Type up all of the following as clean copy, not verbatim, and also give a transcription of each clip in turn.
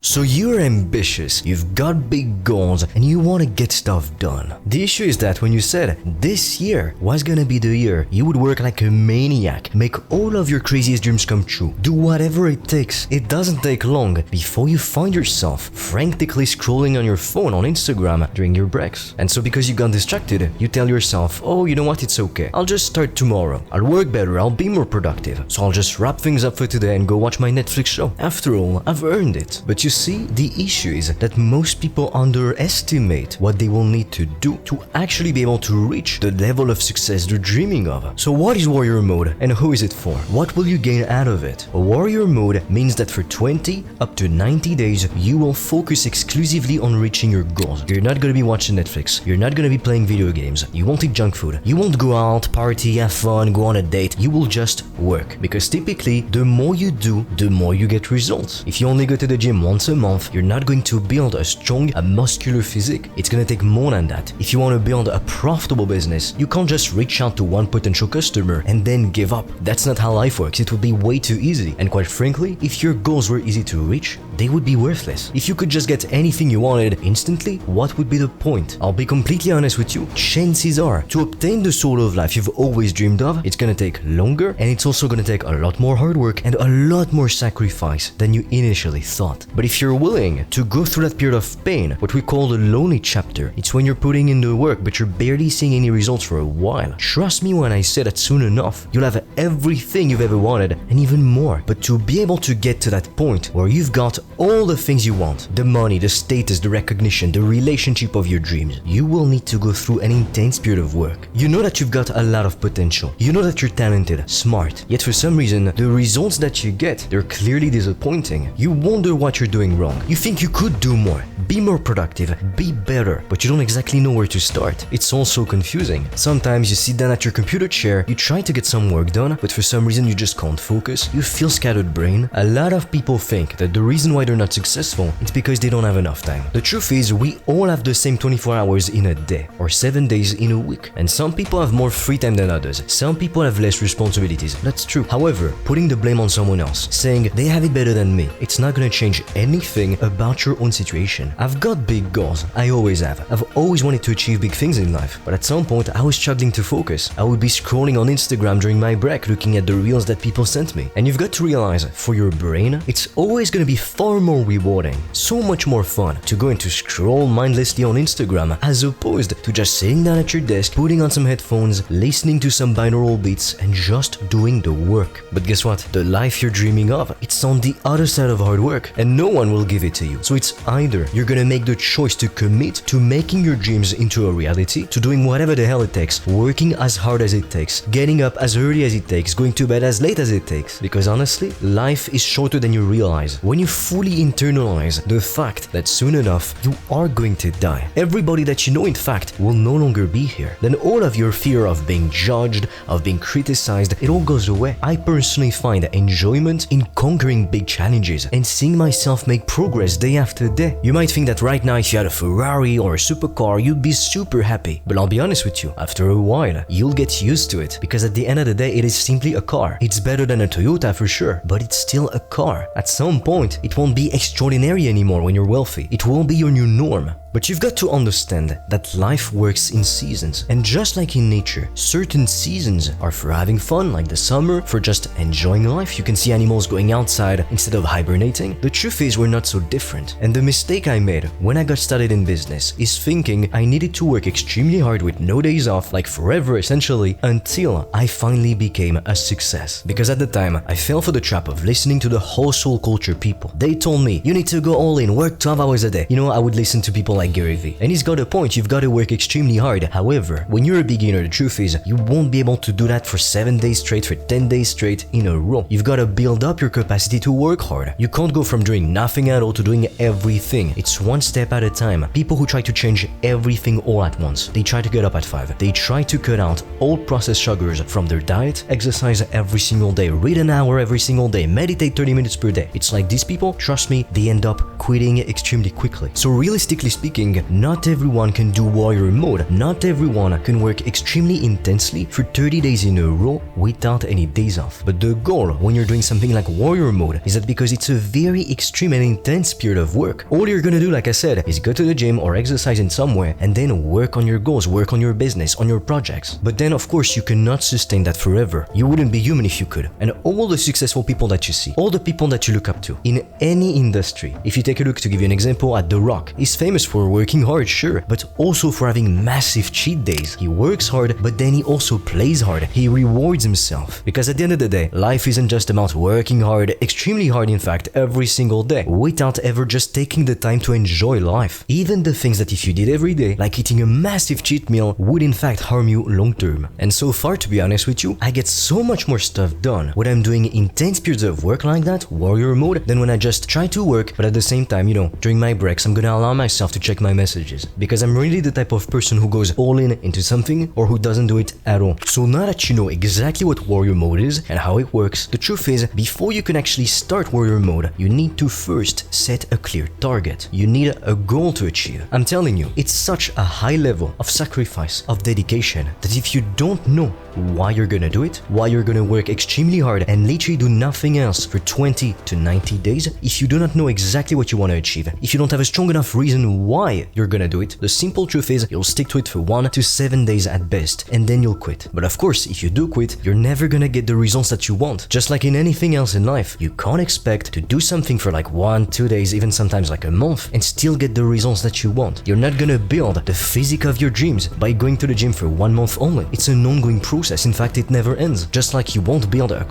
So you're ambitious, you've got big goals, and you want to get stuff done. The issue is that when you said this year was gonna be the year you would work like a maniac, make all of your craziest dreams come true, do whatever it takes, it doesn't take long before you find yourself frantically scrolling on your phone on Instagram during your breaks. And so because you got distracted, you tell yourself, oh, you know what, it's okay, I'll just start tomorrow, I'll work better, I'll be more productive, so I'll just wrap things up for today and go watch my Netflix show. After all, I've earned it. But you see, the issue is that most people underestimate what they will need to do to actually be able to reach the level of success they're dreaming of. So what is warrior mode and who is it for? What will you gain out of it? A warrior mode means that for 20 up to 90 days, you will focus exclusively on reaching your goals. You're not going to be watching Netflix. You're not going to be playing video games. You won't eat junk food. You won't go out, party, have fun, go on a date. You will just work. Because typically, the more you do, the more you get results. If you only go to the gym once a month, you're not going to build a strong, muscular physique. It's going to take more than that. If you want to build a profitable business, you can't just reach out to one potential customer and then give up. That's not how life works. It would be way too easy. And quite frankly, if your goals were easy to reach, they would be worthless. If you could just get anything you wanted instantly, what would be the point? I'll be completely honest with you, chances are, to obtain the sort of life you've always dreamed of, it's gonna take longer, and it's also gonna take a lot more hard work and a lot more sacrifice than you initially thought. But if you're willing to go through that period of pain, what we call the lonely chapter, it's when you're putting in the work but you're barely seeing any results for a while. Trust me when I say that soon enough, you'll have everything you've ever wanted and even more. But to be able to get to that point where you've got all the things you want, the money, the status, the recognition, the relationship of your dreams, you will need to go through an intense period of work. You know that you've got a lot of potential. You know that you're talented, smart, yet for some reason, the results that you get, they're clearly disappointing. You wonder what you're doing wrong. You think you could do more, be more productive, be better, but you don't exactly know where to start. It's also confusing. Sometimes you sit down at your computer chair, you try to get some work done, but for some reason you just can't focus. You feel scattered brain. A lot of people think that the reason why they're not successful is because they don't have enough time. The truth is, we all have the same 24 hours in a day, or 7 days in a week. And some people have more free time than others. Some people have less responsibilities. That's true. However, putting the blame on someone else, saying they have it better than me, it's not gonna change anything about your own situation. I've got big goals. I always have. I've always wanted to achieve big things in life. But at some point, I was struggling to focus. I would be scrolling on Instagram during my break, looking at the reels that people sent me. And you've got to realize, for your brain, it's always gonna be far more rewarding, so much more fun to go and to scroll mindlessly on Instagram as opposed to just sitting down at your desk, putting on some headphones, listening to some binaural beats and just doing the work. But guess what? The life you're dreaming of, it's on the other side of hard work and no one will give it to you. So it's either you're gonna make the choice to commit to making your dreams into a reality, to doing whatever the hell it takes, working as hard as it takes, getting up as early as it takes, going to bed as late as it takes. Because honestly, life is shorter than you realize. When you fully internalize the fact that soon enough you are going to die, everybody that you know in fact will no longer be here, then all of your fear of being judged, of being criticized, it all goes away. I personally find enjoyment in conquering big challenges and seeing myself make progress day after day. You might think that right now if you had a Ferrari or a supercar, you'd be super happy. But I'll be honest with you, after a while, you'll get used to it because at the end of the day, it is simply a car. It's better than a Toyota for sure, but it's still a car. At some point, it won't be extraordinary anymore when you're wealthy. It won't be your new norm. But you've got to understand that life works in seasons. And just like in nature, certain seasons are for having fun, like the summer, for just enjoying life. You can see animals going outside instead of hibernating. The truth is, we're not so different. And the mistake I made when I got started in business is thinking I needed to work extremely hard with no days off, like forever essentially, until I finally became a success. Because at the time, I fell for the trap of listening to the hustle culture people. They told me, you need to go all in, work 12 hours a day. You know, I would listen to people like Gary Vee. And he's got a point, you've got to work extremely hard. However, when you're a beginner, the truth is, you won't be able to do that for 7 days straight, for 10 days straight in a row. You've got to build up your capacity to work hard. You can't go from doing nothing at all to doing everything. It's one step at a time. People who try to change everything all at once, they try to get up at 5. They try to cut out all processed sugars from their diet, exercise every single day, read an hour every single day, meditate 30 minutes per day. It's like these people, trust me, they end up quitting extremely quickly. So realistically speaking, speaking, not everyone can do warrior mode. Not everyone can work extremely intensely for 30 days in a row without any days off. But the goal when you're doing something like warrior mode is that because it's a very extreme and intense period of work, all you're gonna do, like I said, is go to the gym or exercise in some way and then work on your goals, work on your business, on your projects. But then of course you cannot sustain that forever. You wouldn't be human if you could. And all the successful people that you see, all the people that you look up to in any industry, if you take a look, to give you an example, at The Rock, he's famous for working hard, sure, but also for having massive cheat days. He works hard, but then he also plays hard. He rewards himself. Because at the end of the day, life isn't just about working hard, extremely hard in fact, every single day, without ever just taking the time to enjoy life. Even the things that if you did every day, like eating a massive cheat meal, would in fact harm you long term. And so far, to be honest with you, I get so much more stuff done when I'm doing intense periods of work like that, warrior mode, than when I just try to work, but at the same time, during my breaks, I'm gonna allow myself to check my messages. Because I'm really the type of person who goes all in into something or who doesn't do it at all. So now that you know exactly what warrior mode is and how it works, the truth is, before you can actually start warrior mode, you need to first set a clear target. You need a goal to achieve. I'm telling you, it's such a high level of sacrifice, of dedication, that if you don't know why you're gonna do it, why you're gonna work extremely hard and literally do nothing else for 20 to 90 days, if you do not know exactly what you want to achieve, if you don't have a strong enough reason why you're gonna do it, the simple truth is you'll stick to it for 1 to 7 days at best, and then you'll quit. But of course, if you do quit, you're never gonna get the results that you want. Just like in anything else in life, you can't expect to do something for like 1, 2 days, even sometimes like a month, and still get the results that you want. You're not gonna build the physique of your dreams by going to the gym for 1 month only. It's an ongoing process. In fact, it never ends. Just like you won't build a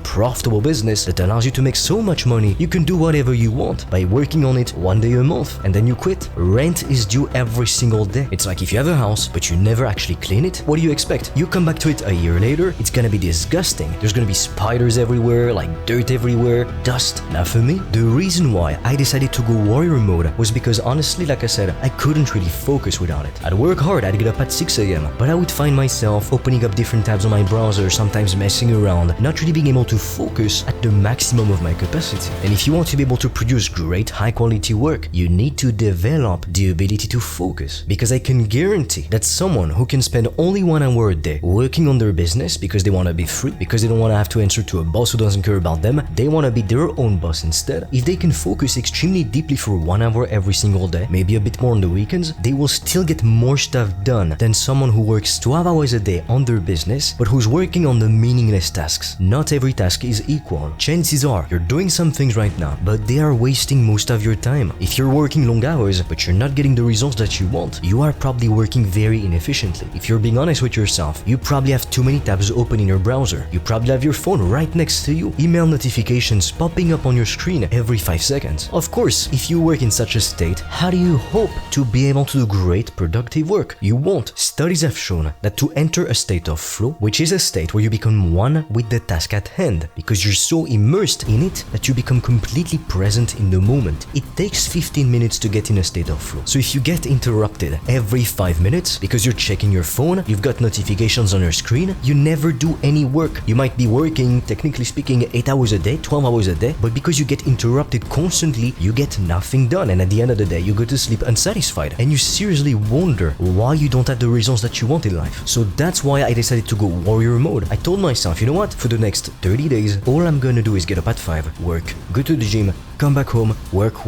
profitable business that allows you to make so much money, you can do whatever you want by working on it 1 day a month and then you quit. Rent is due every single day. It's like if you have a house but you never actually clean it, what do you expect? You come back to it a year later, it's gonna be disgusting. There's gonna be spiders everywhere, like dirt everywhere, dust. Now for me, the reason why I decided to go warrior mode was because honestly, like I said, I couldn't really focus without it. I'd work hard, I'd get up at 6 a.m, but I would find myself opening up different tabs on my browser, sometimes messing around, not really being able to focus at the maximum of my capacity. And if you want to be able to produce great high quality work, you need to develop the ability to focus. Because I can guarantee that someone who can spend only 1 hour a day working on their business because they want to be free, because they don't want to have to answer to a boss who doesn't care about them, they want to be their own boss instead, if they can focus extremely deeply for 1 hour every single day, maybe a bit more on the weekends, they will still get more stuff done than someone who works 12 hours a day on their business, but who's working on the meaningless tasks. Not every task is equal. Chances are you're doing some things right now, but they are wasting most of your time. If you're working long hours, but you're not getting the results that you want, you are probably working very inefficiently. If you're being honest with yourself, you probably have too many tabs open in your browser. You probably have your phone right next to you, email notifications popping up on your screen every 5 seconds. Of course, if you work in such a state, how do you hope to be able to do great productive work? You won't. Studies have shown that to enter a state of flow, which is a state where you become one with the task at hand, because you're so immersed in it that you become completely present in the moment. It takes 15 minutes to get in a state of flow. So if you get interrupted every 5 minutes because you're checking your phone, you've got notifications on your screen, you never do any work. You might be working, technically speaking, 8 hours a day, 12 hours a day, but because you get interrupted constantly, you get nothing done, and at the end of the day, you go to sleep unsatisfied, and you seriously wonder why you don't have the results that you want in life. So that's why I decided to go warrior mode. I told myself, you know what, for the next 30 days, all I'm gonna do is get up at 5, work, go to the gym, come back home, work,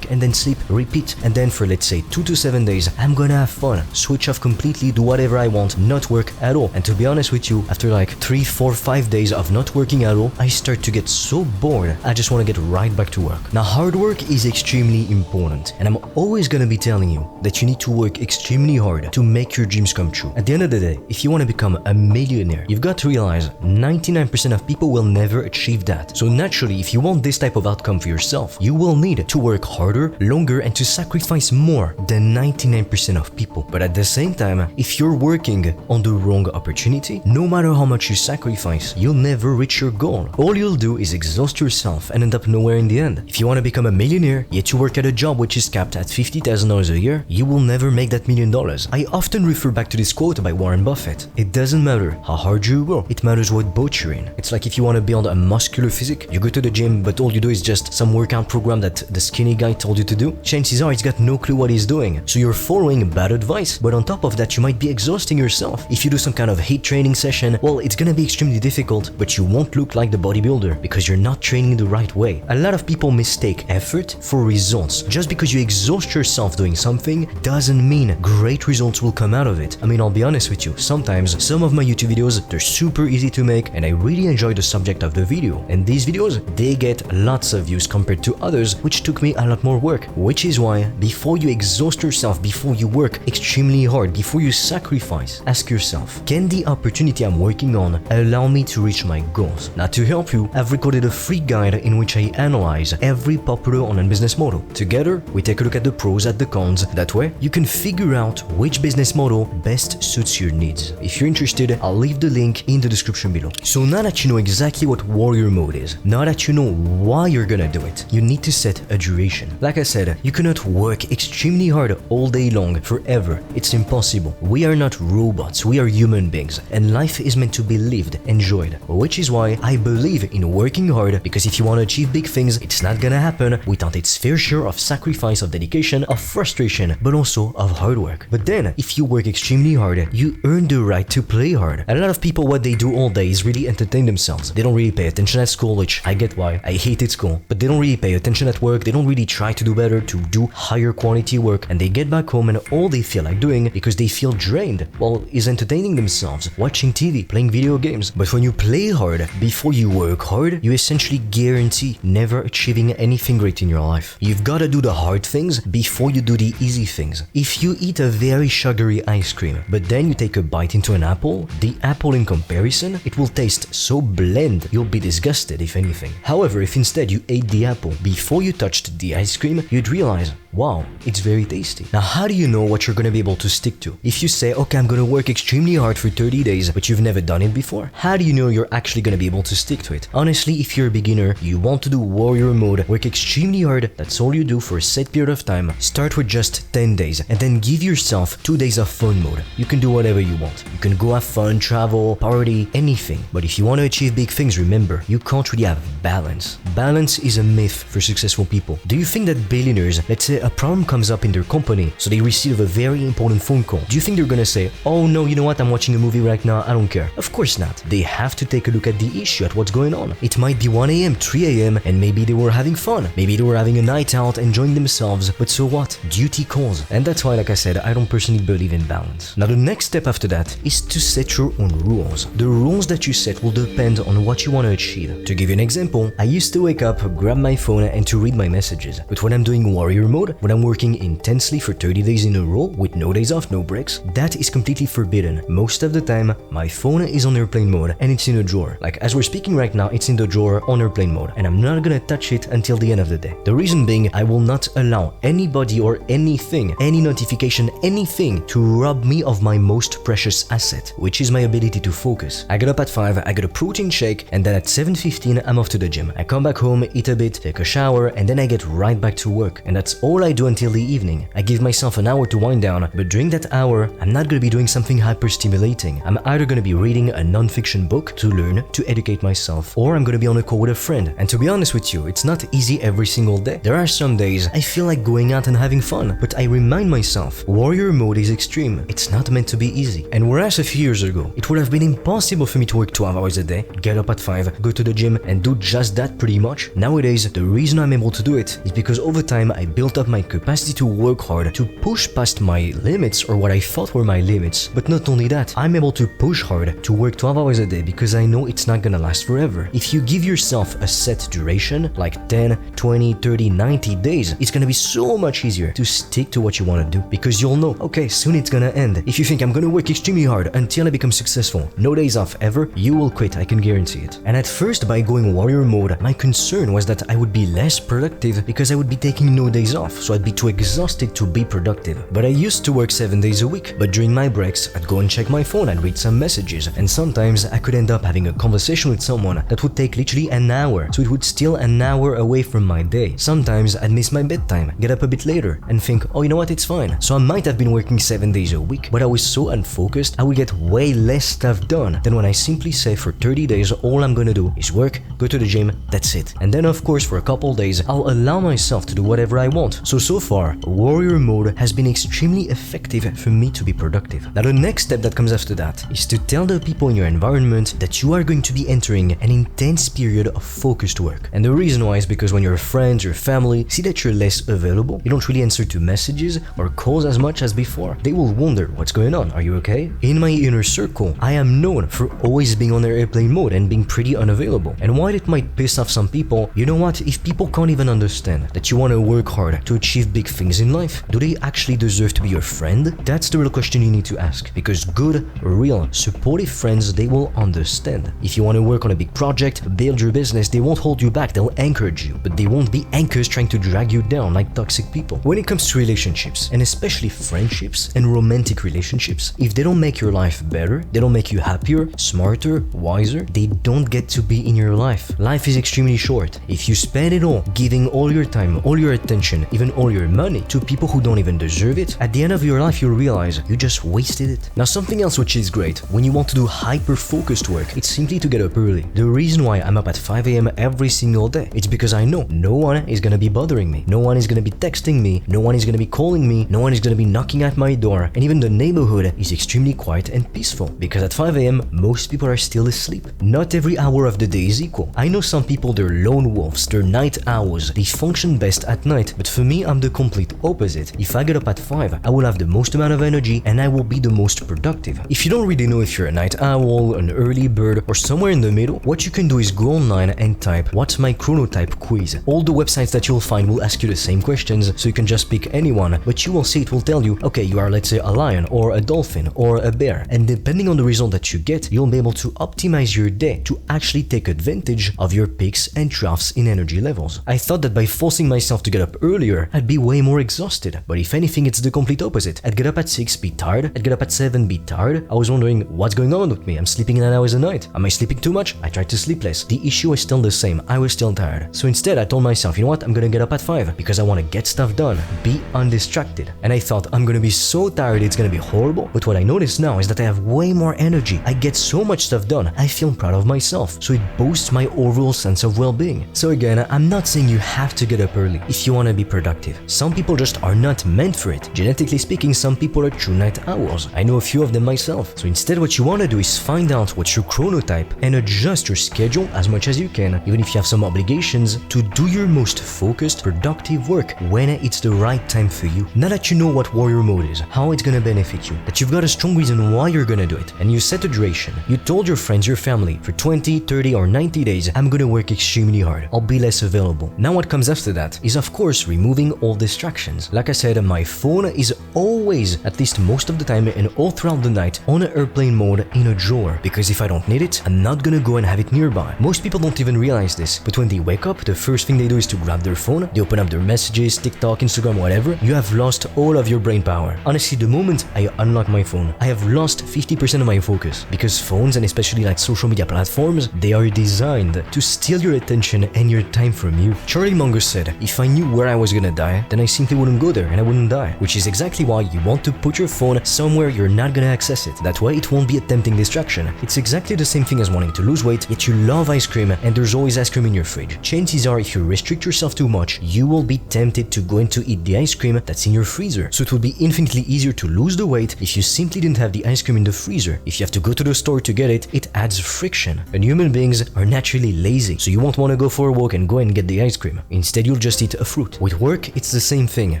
and then sleep, repeat. And then for let's say 2 to 7 days, I'm gonna have fun, switch off completely, do whatever I want, not work at all. And to be honest with you, after like 3, 4, 5 days of not working at all, I start to get so bored, I just wanna get right back to work. Now hard work is extremely important, and I'm always gonna be telling you that you need to work extremely hard to make your dreams come true. At the end of the day, if you wanna become a millionaire, you've got to realize 99% of people will never achieve that. So naturally, if you want this type of outcome for yourself, you will need to work harder, longer, and to sacrifice more than 99% of people. But at the same time, if you're working on the wrong opportunity, no matter how much you sacrifice, you'll never reach your goal. All you'll do is exhaust yourself and end up nowhere in the end. If you want to become a millionaire, yet you work at a job which is capped at $50,000 a year, you will never make that $1 million. I often refer back to this quote by Warren Buffett. It doesn't matter how hard you work, it matters what boat you're in. It's like if you want to build a muscular physique, you go to the gym, but all you do is just some workout program that the skinny guy told you to do, chances are it's got no clue what he's doing. So you're following bad advice, but on top of that, you might be exhausting yourself. If you do some kind of HIIT training session, well, it's gonna be extremely difficult, but you won't look like the bodybuilder because you're not training the right way. A lot of people mistake effort for results. Just because you exhaust yourself doing something doesn't mean great results will come out of it. I mean, I'll be honest with you, sometimes some of my YouTube videos, they're super easy to make and I really enjoy the subject of the video. And these videos, they get lots of views compared to others, which took me a lot more work. Which is why, before you exhaust yourself, before you work extremely hard, before you sacrifice, ask yourself, can the opportunity I'm working on allow me to reach my goals? Now, to help you, I've recorded a free guide in which I analyze every popular online business model. Together, we take a look at the pros and the cons. That way, you can figure out which business model best suits your needs. If you're interested, I'll leave the link in the description below. So now that you know exactly what warrior mode is, now that you know why you're gonna do it, you need to set a duration. Like I said, you cannot work extremely hard all day long forever. It's impossible. We are not robots, we are human beings, and life is meant to be lived, enjoyed. Which is why I believe in working hard, because if you want to achieve big things, it's not gonna happen without its fair share of sacrifice, of dedication, of frustration, but also of hard work. But then, if you work extremely hard, you earn the right to play hard. A lot of people, what they do all day is really entertain themselves. They don't really pay attention at school, which I get why. I hated school, but they don't really pay attention at work. They don't really try to do better, to do higher quality work, and they get back home and all they feel like doing, because they feel drained, well, is entertaining themselves, watching TV, playing video games. But when you play hard before you work hard, you essentially guarantee never achieving anything great in your life. You've got to do the hard things before you do the easy things. If you eat a very sugary ice cream, but then you take a bite into an apple, the apple in comparison, it will taste so bland, you'll be disgusted if anything. However, if instead you ate the apple before you touched the ice cream, you'd realize, wow, it's very tasty. Now, how do you know what you're gonna be able to stick to? If you say, okay, I'm gonna work extremely hard for 30 days, but you've never done it before, how do you know you're actually gonna be able to stick to it? Honestly, if you're a beginner, you want to do warrior mode, work extremely hard, that's all you do for a set period of time, start with just 10 days, and then give yourself 2 days of fun mode. You can do whatever you want. You can go have fun, travel, party, anything. But if you want to achieve big things, remember, you can't really have balance. Balance is a myth for successful people. Do you think that billionaires, let's say a problem comes up in their company, so they receive a very important phone call, do you think they're gonna say, oh no, you know what, I'm watching a movie right now, I don't care? Of course not. They have to take a look at the issue, at what's going on. It might be 1 a.m., 3 a.m., and maybe they were having fun. Maybe they were having a night out, enjoying themselves, but so what? Duty calls. And that's why, like I said, I don't personally believe in balance. Now, the next step after that is to set your own rules. The rules that you set will depend on what you want to achieve. To give you an example, I used to wake up, grab my phone, and to read my messages. But when I'm doing warrior mode, when I'm working intensely for 30 days in a row, with no days off, no breaks, that is completely forbidden. Most of the time, my phone is on airplane mode, and it's in a drawer. Like, as we're speaking right now, it's in the drawer on airplane mode, and I'm not gonna touch it until the end of the day. The reason being, I will not allow anybody or anything, any notification, anything to rob me of my most precious asset, which is my ability to focus. I get up at 5, I get a protein shake, and then at 7:15 I'm off to the gym. I come back home, eat a bit, take a shower, and then I get right back to work. And that's all I do until the evening. I give myself an hour to wind down, but during that hour, I'm not gonna be doing something hyper-stimulating. I'm either gonna be reading a non-fiction book to learn, to educate myself, or I'm gonna be on a call with a friend. And to be honest with you, it's not easy every single day. There are some days I feel like going out and having fun, but I remind myself, warrior mode is extreme. It's not meant to be easy. And whereas a few years ago, it would have been impossible for me to work 12 hours a day, get up at 5, go to the gym, and do just that pretty much, nowadays, the reason I'm able to do it is because over time, I built up my capacity to work hard, to push past my limits or what I thought were my limits. But not only that, I'm able to push hard, to work 12 hours a day because I know it's not gonna last forever. If you give yourself a set duration, like 10, 20, 30, 90 days, it's gonna be so much easier to stick to what you want to do because you'll know, okay, soon it's gonna end. If you think I'm gonna work extremely hard until I become successful, no days off ever, you will quit, I can guarantee it. And at first, by going warrior mode, my concern was that I would be less productive because I would be taking no days off, so I'd be too exhausted to be productive. But I used to work 7 days a week, but during my breaks, I'd go and check my phone, I'd read some messages, and sometimes I could end up having a conversation with someone that would take literally an hour, so it would steal an hour away from my day. Sometimes I'd miss my bedtime, get up a bit later, and think, oh, you know what, it's fine. So I might have been working 7 days a week, but I was so unfocused, I would get way less stuff done than when I simply say for 30 days, all I'm gonna do is work, go to the gym, that's it. And then of course for a couple days, I'll allow myself to do whatever I want. So So far, warrior mode has been extremely effective for me to be productive. Now the next step that comes after that is to tell the people in your environment that you are going to be entering an intense period of focused work. And the reason why is because when your friends, your family see that you're less available, you don't really answer to messages or calls as much as before, they will wonder what's going on, are you okay? In my inner circle, I am known for always being on their airplane mode and being pretty unavailable. And while it might piss off some people, you know what? If people can't even understand that you want to work hard to achieve big things in life, do they actually deserve to be your friend? That's the real question you need to ask. Because good, real, supportive friends, they will understand. If you want to work on a big project, build your business, they won't hold you back, they'll encourage you. But they won't be anchors trying to drag you down like toxic people. When it comes to relationships, and especially friendships and romantic relationships, if they don't make your life better, they don't make you happier, smarter, wiser, they don't get to be in your life. Life is extremely short. If you spend it all, giving all your time, all your attention, even all your money to people who don't even deserve it, at the end of your life you'll realize you just wasted it. Now something else which is great, when you want to do hyper-focused work, it's simply to get up early. The reason why I'm up at 5 AM every single day, it's because I know no one is gonna be bothering me, no one is gonna be texting me, no one is gonna be calling me, no one is gonna be knocking at my door, and even the neighborhood is extremely quiet and peaceful, because at 5 AM most people are still asleep. Not every hour of the day is equal. I know some people, they're lone wolves, they're night owls, they function best at night, but for me I'm the complete opposite. If I get up at 5, I will have the most amount of energy and I will be the most productive. If you don't really know if you're a night owl, an early bird, or somewhere in the middle, what you can do is go online and type "What's my chronotype quiz?" All the websites that you'll find will ask you the same questions, so you can just pick anyone, but you will see it will tell you, okay, you are, let's say, a lion or a dolphin or a bear, and depending on the result that you get, you'll be able to optimize your day to actually take advantage of your peaks and troughs in energy levels. I thought that by forcing myself to get up earlier, I'd be way more exhausted, but if anything, it's the complete opposite. I'd get up at 6, be tired, I'd get up at 7, be tired. I was wondering, what's going on with me? I'm sleeping 9 hours a night. Am I sleeping too much? I tried to sleep less. The issue is still the same. I was still tired. So instead, I told myself, you know what? I'm gonna get up at 5 because I want to get stuff done, be undistracted. And I thought, I'm gonna be so tired, it's gonna be horrible. But what I notice now is that I have way more energy. I get so much stuff done. I feel proud of myself. So it boosts my overall sense of well-being. So again, I'm not saying you have to get up early if you want to be productive. Some people just are not meant for it. Genetically speaking, some people are true night owls. I know a few of them myself. So instead, what you want to do is find out what's your chronotype and adjust your schedule as much as you can, even if you have some obligations, to do your most focused, productive work when it's the right time for you. Now that you know what warrior mode is, how it's gonna benefit you, that you've got a strong reason why you're gonna do it, and you set a duration, you told your friends, your family, for 20, 30 or 90 days, I'm gonna work extremely hard. I'll be less available. Now what comes after that is of course removing all distractions. Like I said, my phone is always, at least most of the time and all throughout the night, on airplane mode in a drawer, because if I don't need it, I'm not gonna go and have it nearby. Most people don't even realize this, but when they wake up, the first thing they do is to grab their phone, they open up their messages, TikTok, Instagram, whatever. You have lost all of your brain power. Honestly, the moment I unlock my phone, I have lost 50% of my focus, because phones, and especially like social media platforms, they are designed to steal your attention and your time from you. Charlie Munger said, if I knew where I was gonna die, then I simply wouldn't go there and I wouldn't die, which is exactly why you want to put your phone somewhere you're not gonna access it. That way it won't be a tempting distraction. It's exactly the same thing as wanting to lose weight, yet you love ice cream and there's always ice cream in your fridge. Chances are, if you restrict yourself too much, you will be tempted to go and to eat the ice cream that's in your freezer. So it will be infinitely easier to lose the weight if you simply didn't have the ice cream in the freezer. If you have to go to the store to get it, it adds friction. And human beings are naturally lazy, so you won't want to go for a walk and go and get the ice cream. Instead, you'll just eat a fruit. With work, it's the same thing.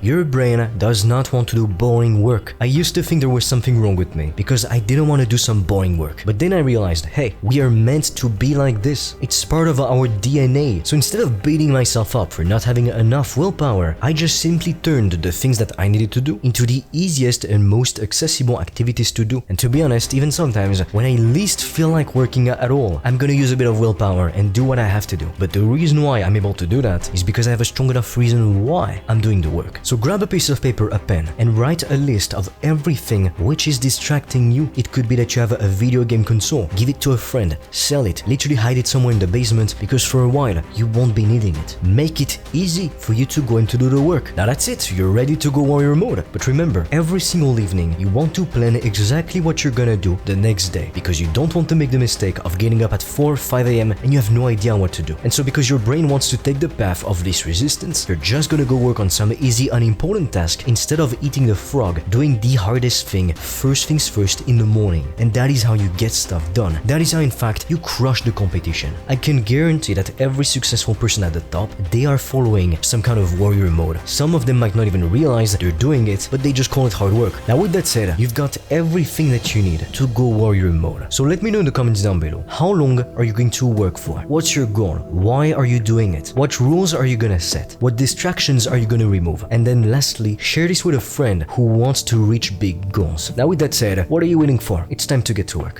Your brain does not want to do boring work. I used to think there was something wrong with me because I didn't want to do some boring work. But then I realized, hey, we are meant to be like this. It's part of our DNA. So instead of beating myself up for not having enough willpower, I just simply turned the things that I needed to do into the easiest and most accessible activities to do. And to be honest, even sometimes when I least feel like working at all, I'm gonna use a bit of willpower and do what I have to do. But the reason why I'm able to do that is because I have a strong enough reason why I'm doing the work. So grab a piece of paper, a pen, and write a list of everything which is distracting you. It could be that you have a video game console, give it to a friend, sell it, literally hide it somewhere in the basement, because for a while you won't be needing it. Make it easy for you to go and to do the work. Now that's it, you're ready to go warrior mode. But remember, every single evening you want to plan exactly what you're gonna do the next day, because you don't want to make the mistake of getting up at 4 or 5 AM and you have no idea what to do. And so because your brain wants to take the path of least resistance, you're just gonna go work on on some easy unimportant task instead of eating the frog, doing the hardest thing first things first in the morning. And that is how you get stuff done. That is how in fact you crush the competition. I can guarantee that every successful person at the top, they are following some kind of warrior mode. Some of them might not even realize that they're doing it, but they just call it hard work. Now with that said, you've got everything that you need to go warrior mode. So let me know in the comments down below. How long are you going to work for? What's your goal? Why are you doing it? What rules are you gonna set? What distractions are you gonna remove? And then lastly, share this with a friend who wants to reach big goals. Now with that said, what are you waiting for? It's time to get to work.